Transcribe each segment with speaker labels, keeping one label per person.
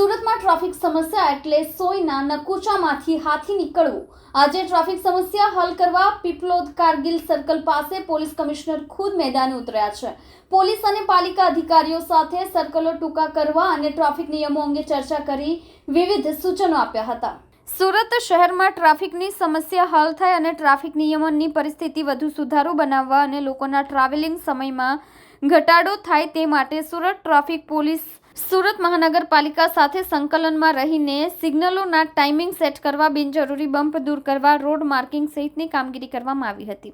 Speaker 1: સુરતમાં ટ્રાફિક સમસ્યા એટલે સોયના નકુચામાંથી હાથી નીકળવું। આજે ટ્રાફિક સમસ્યા હલ કરવા પીપલોદ કારગિલ સર્કલ પાસે પોલીસ કમિશનર ખુદ મેદાને ઉતર્યા છે। પોલીસ અને પાલિકા અધિકારીઓ સાથે સર્કલો ટૂંકા કરવા અને ટ્રાફિક નિયમો અંગે ચર્ચા કરી વિવિધ સૂચનો આપ્યા હતા। સુરત શહેરમાં ટ્રાફિકની સમસ્યા હલ થાય અને ટ્રાફિક નિયમનની પરિસ્થિતિ વધુ સુધારું બનાવવા અને લોકોના ટ્રાવેલિંગ સમયમાં ઘટાડો થાય તે માટે સુરત ટ્રાફિક પોલીસ સુરત મહાનગરપાલિકા સાથે સંકલનમાં રહીને સિગ્નલોના ટાઈમિંગ સેટ કરવા, બિનજરૂરી બમ્પ દૂર કરવા, રોડ માર્કિંગ સહિતની કામગીરી કરવામાં આવી હતી।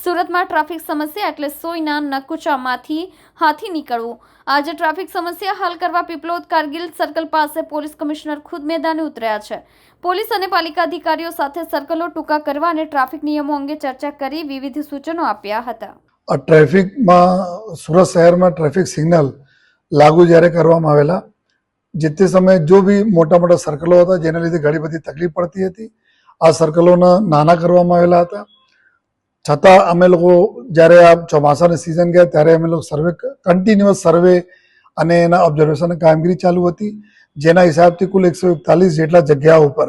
Speaker 1: સુરતમાં ટ્રાફિક સમસ્યા એટલે સોયના નકુચામાંથી હાથી નીકળવું। આજે ટ્રાફિક સમસ્યા હલ કરવા પીપલોદ કારગિલ સર્કલ પાસે પોલીસ કમિશનર ખુદ મેદાને ઉતર્યા છે। પોલીસ અને પાલિકા અધિકારીઓ સાથે સર્કલો ટૂંકા કરવા અને ટ્રાફિક નિયમો અંગે ચર્ચા કરી વિવિધ સૂચનો આપ્યા હતા।
Speaker 2: ટ્રાફિકમાં સુરત શહેરમાં ટ્રાફિક સિગ્નલ લાગુ જ્યારે કરવામાં આવેલા, જે તે સમયે જો બી મોટા મોટા સર્કલો હતા જેના લીધે ઘણી બધી તકલીફ પડતી હતી, આ સર્કલોના નાના કરવામાં આવેલા હતા। છતાં અમે લોકો જ્યારે આ ચોમાસાની સિઝન ગયા ત્યારે અમે લોકો કન્ટિન્યુઅસ સર્વે અને એના ઓબ્ઝર્વેશન કામગીરી ચાલુ હતી, જેના હિસાબથી કુલ 141 જેટલા જગ્યાઓ ઉપર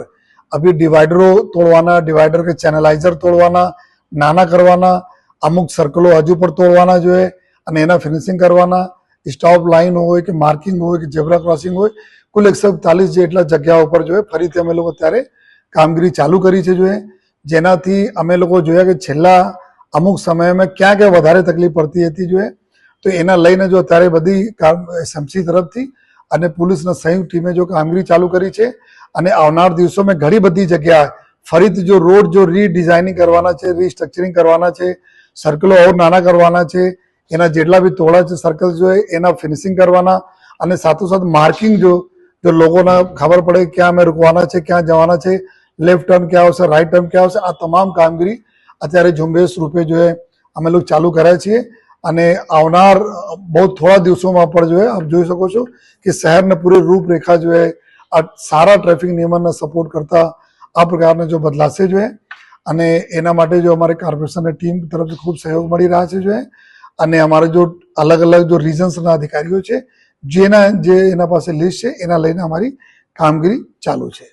Speaker 2: અભી ડિવાઈડરો તોડવાના, ડિવાઈડર કે ચેનલાઇઝર તોડવાના, નાના કરવાના, અમુક સર્કલો હજુ પણ તોડવાના જોઈએ અને એના ફિનિશિંગ કરવાના, સ્ટોપ લાઇન હોય કે માર્કિંગ હોય કે ઝેબ્રા ક્રોસિંગ હોય, કુલ 141 જેટલા જગ્યા ઉપર જોઈએ ફરીથી અમે લોકો ત્યારે કામગીરી ચાલુ કરી છે જોઈએ, જેનાથી અમે લોકો જોયા કે છેલ્લા અમુક સમયમાં ક્યાં ક્યાં વધારે તકલીફ પડતી હતી જોઈએ, તો એના લઈને જો અત્યારે બધી એસએમસી તરફથી અને પોલીસના સંયુક્ત ટીમે જો કામગીરી ચાલુ કરી છે અને આવનાર દિવસોમાં ઘણી બધી જગ્યાએ ફરીથી જો રોડ જો રીડિઝાઇનિંગ કરવાના છે, રીસ્ટ્રક્ચરિંગ કરવાના છે, સર્કલો ઓર નાના કરવાના છે, એના જેટલા બી તોડા છે સર્કલ જોઈએ એના ફિનિશિંગ કરવાના અને સાથોસાથ માર્કિંગ જો લોકોને ખબર પડે ક્યાં અમે રૂકવાના છે, ક્યાં જવાના છે, લેફ્ટ ટર્ન ક્યાં આવશે, રાઈટ ટર્ન ક્યાં આવશે, આ તમામ કામગીરી અત્યારે ઝુંબેશ રૂપે જોઈએ અમે લોકો ચાલુ કર્યા છીએ અને આવનાર બહુ થોડા દિવસોમાં પણ જોઈએ આપ જોઈ શકો છો કે શહેરને પૂરી રૂપરેખા જોઈએ આ સારા ટ્રાફિક નિયમનને સપોર્ટ કરતા આ પ્રકારના જો બદલાશે જોઈએ અને એના માટે જો અમારે કોર્પોરેશનની ટીમ તરફથી ખૂબ સહયોગ મળી રહ્યા છે જોઈએ અને અમારે જો અલગ અલગ જો રિજન્સના અધિકારીઓ છે જે એના પાસે લિસ્ટ છે એના લઈને અમારી કામગીરી ચાલુ છે।